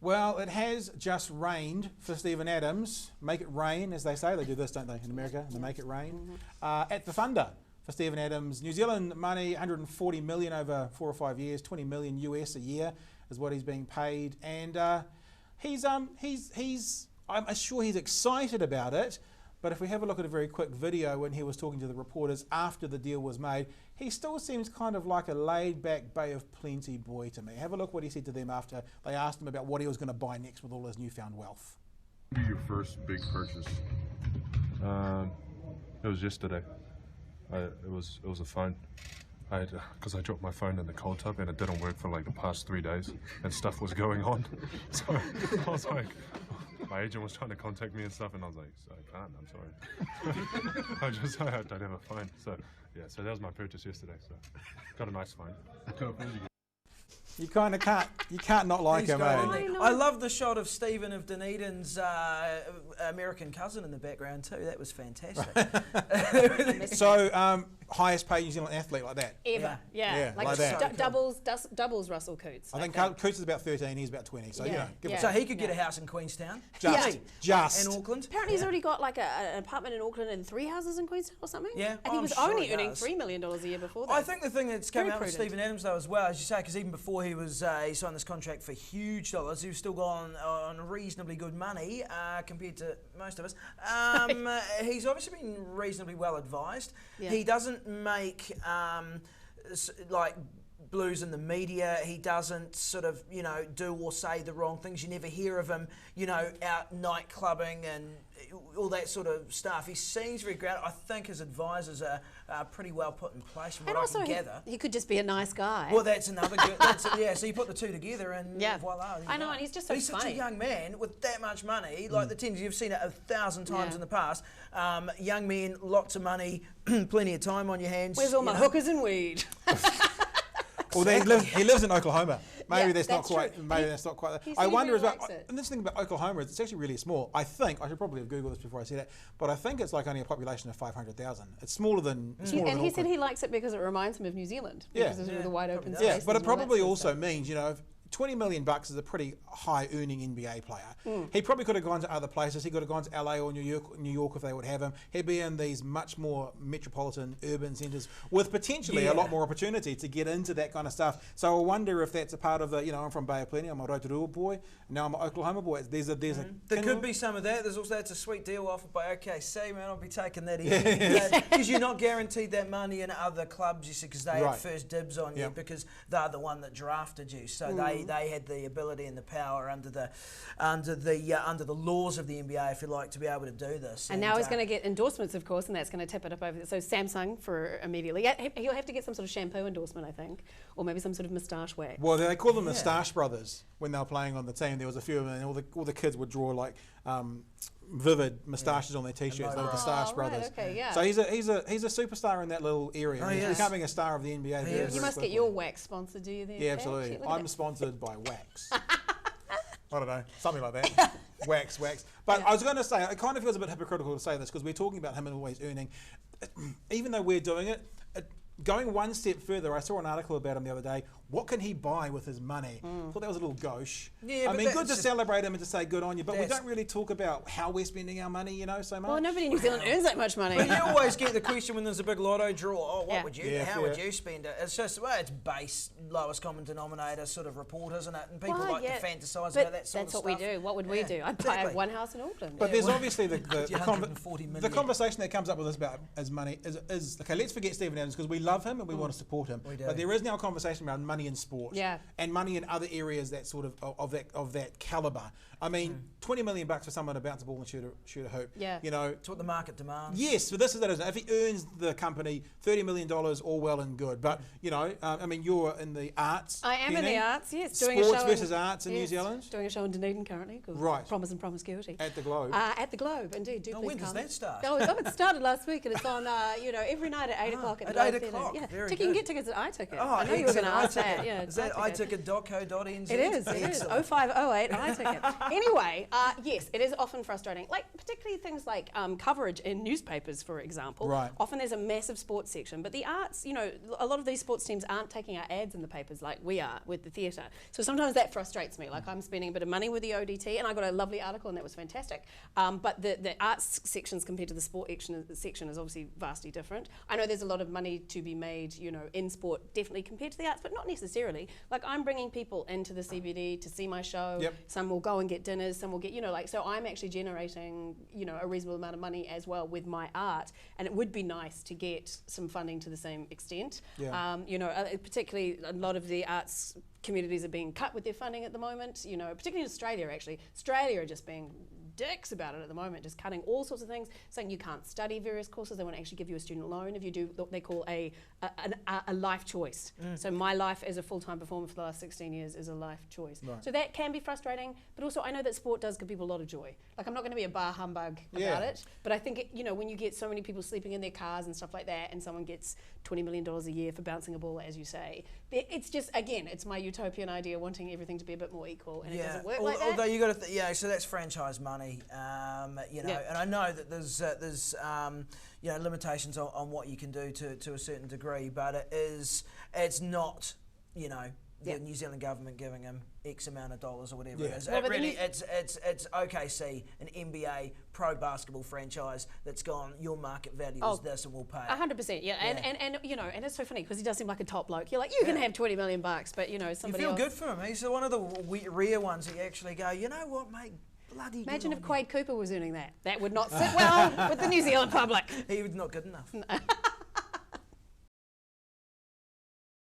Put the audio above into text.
Well, it has just rained for Stephen Adams. Make it rain, as they say. They do this, don't they, in America? They make it rain. At the Thunder for Stephen Adams. New Zealand money, 140 million over 4 or 5 years, 20 million US a year is what he's being paid. And I'm sure he's excited about it. But if we have a look at a very quick video when he was talking to the reporters after the deal was made, he still seems kind of like a laid-back Bay of Plenty boy to me. Have a look what he said to them after they asked him about what he was going to buy next with all his newfound wealth. What your first big purchase? It was yesterday. It was a phone. Because I dropped my phone in the cold tub and it didn't work for like the past 3 days and stuff was going on. So I was like, my agent was trying to contact me and stuff, and I was like, so I can't, I'm sorry. I don't have a phone. So yeah, so that was my purchase yesterday. So got a nice phone. You kind of can't not like him, eh? I love the shot of Stephen of Dunedin's American cousin in the background too. That was fantastic. So, highest paid New Zealand athlete like that? Ever, yeah. Like that. Doubles Russell Coots. I think Coots is about 13, he's about 20. So, So he could get a house in Queenstown? Just. In Auckland? Apparently he's already got like an apartment in Auckland and 3 houses in Queenstown or something. Yeah. And he was only earning $3 million a year before that. I think the thing that's come out with Stephen Adams though as well, as you say, because even before he signed this contract for huge dollars, he was still gone on reasonably good money compared to most of us. He's obviously been reasonably well advised. Yeah. He doesn't make like blues in the media. He doesn't sort of, do or say the wrong things. You never hear of him, out night clubbing and all that sort of stuff. He seems very grounded. I think his advisors are pretty well put in place from what I can gather. He could just be a nice guy. Well, that's another good, so you put the two together and voila. I know, and he's just so He's funny. such a young man with that much money, like the Tins, you've seen it 1,000 times in the past. Young men, lots of money, plenty of time on your hands. Where's all my hookers and weed? Well, he lives in Oklahoma. Maybe that's not quite. Maybe that's not quite. I wonder as well. And this thing about Oklahoma is it's actually really small. I think I should probably have Googled this before I said that, but I think it's like only a population of 500,000. It's smaller than. And he said he likes it because it reminds him of New Zealand. Because of the wide open space. Yeah, but it probably also means $20 million is a pretty high earning NBA player. He probably could have gone to other places. He could have gone to LA or New York if they would have him. He'd be in these much more metropolitan urban centres with potentially a lot more opportunity to get into that kind of stuff. So I wonder if that's a part of the, I'm from Bay of Plenty, I'm a Rotorua boy, now I'm an Oklahoma boy. There could be some of that. There's also, that's a sweet deal offered by OKC, man. I'll be taking that easy. Because you're not guaranteed that money in other clubs, you see, because they had first dibs on you because they're the one that drafted you. So they had the ability and the power under the laws of the NBA, if you like, to be able to do this. And now he's going to get endorsements, of course, and that's going to tip it up over. So Samsung for immediately. Yeah, he'll have to get some sort of shampoo endorsement, I think, or maybe some sort of moustache wax. Well, they call them Moustache Brothers when they were playing on the team. There was a few of them, and all the kids would draw like vivid moustaches on their t-shirts. They were the Moustache Brothers. Okay, So he's a superstar in that little area. He's becoming a star of the NBA. You must get your wax sponsored, do you? Then? Yeah, absolutely. I'm sponsored by Wax. I don't know, something like that. Wax. But I was going to say, it kind of feels a bit hypocritical to say this because we're talking about him always earning. Even though we're doing it, going one step further, I saw an article about him the other day. What can he buy with his money? I thought that was a little gauche. Yeah, I mean, good to celebrate him and to say good on you, but we don't really talk about how we're spending our money, so much. Well, nobody in New Zealand earns that much money. But you always get the question when there's a big lotto draw, what would you, how would you spend it? It's just, it's base, lowest common denominator sort of report, isn't it? And people like to fantasise about that sort of stuff. That's what we do. What would we do? I'd buy one house in Auckland. But there's obviously the conversation that comes up with us about money is okay, let's forget Stephen Adams because we love him and we want to support him. But there is now a conversation around money in sport. And money in other areas that sort of that calibre. I mean, $20 million for someone to bounce a ball and shoot a hoop. It's what the market demands. Yes, but this is that, isn't it? If he earns the company $30 million, all well and good. But I mean, you're in the arts. I am in the arts. Yes, doing sports versus arts in New Zealand. Doing a show in Dunedin currently called Promise and Promiscuity. At the Globe. At the Globe, indeed. Do when does that start? It started last week, and it's on every night at 8 o'clock at the Globe. At 8 o'clock. Yeah, you can get tickets at iTicket. Oh, I know you were going to ask that. that. Yeah, Is that iticket.co.nz? It is. 0508 iTicket. Anyway, yes, it is often frustrating. Like particularly things like coverage in newspapers, for example. Right. Often there's a massive sports section, but the arts, you know, a lot of these sports teams aren't taking our ads in the papers like we are with the theatre. So sometimes that frustrates me. Like I'm spending a bit of money with the ODT, and I got a lovely article, and that was fantastic. But the arts sections compared to the sport section is obviously vastly different. I know there's a lot of money to be made, you know, in sport, definitely compared to the arts, but not necessarily. Like I'm bringing people into the CBD to see my show. Yep. Some will go and get dinners, some will get, you know, like, so I'm actually generating, you know, a reasonable amount of money as well with my art, and it would be nice to get some funding to the same extent. Yeah. You know, particularly a lot of the arts communities are being cut with their funding at the moment, you know, particularly in Australia actually. Australia are just being dicks about it at the moment, just cutting all sorts of things, saying you can't study various courses. They want to actually give you a student loan if you do what they call a life choice. So my life as a full-time performer for the last 16 years is a life choice. Right. So that can be frustrating, but also I know that sport does give people a lot of joy. Like I'm not going to be a bar humbug about it, but I think it, you know, when you get so many people sleeping in their cars and stuff like that, and someone gets $20 million a year for bouncing a ball, as you say, it's just, again, it's my utopian idea, wanting everything to be a bit more equal, and it doesn't work like that. Although you got to, so that's franchise money, you know, and I know that there's you know, limitations on what you can do to a certain degree, but it's not, you know, the New Zealand government giving them X amount of dollars or whatever it is. Well, it's OKC, an NBA pro basketball franchise that's gone, your market value is this and we'll pay it. 100%, yeah. And you know, and it's so funny because he does seem like a top bloke. You're like, you can have 20 million bucks, but you know, somebody You feel else. good for him. He's one of the rare ones that you actually go, you know what, mate, bloody Imagine good if on you. Quade Cooper was earning that. That would not sit well with the New Zealand public. He was not good enough.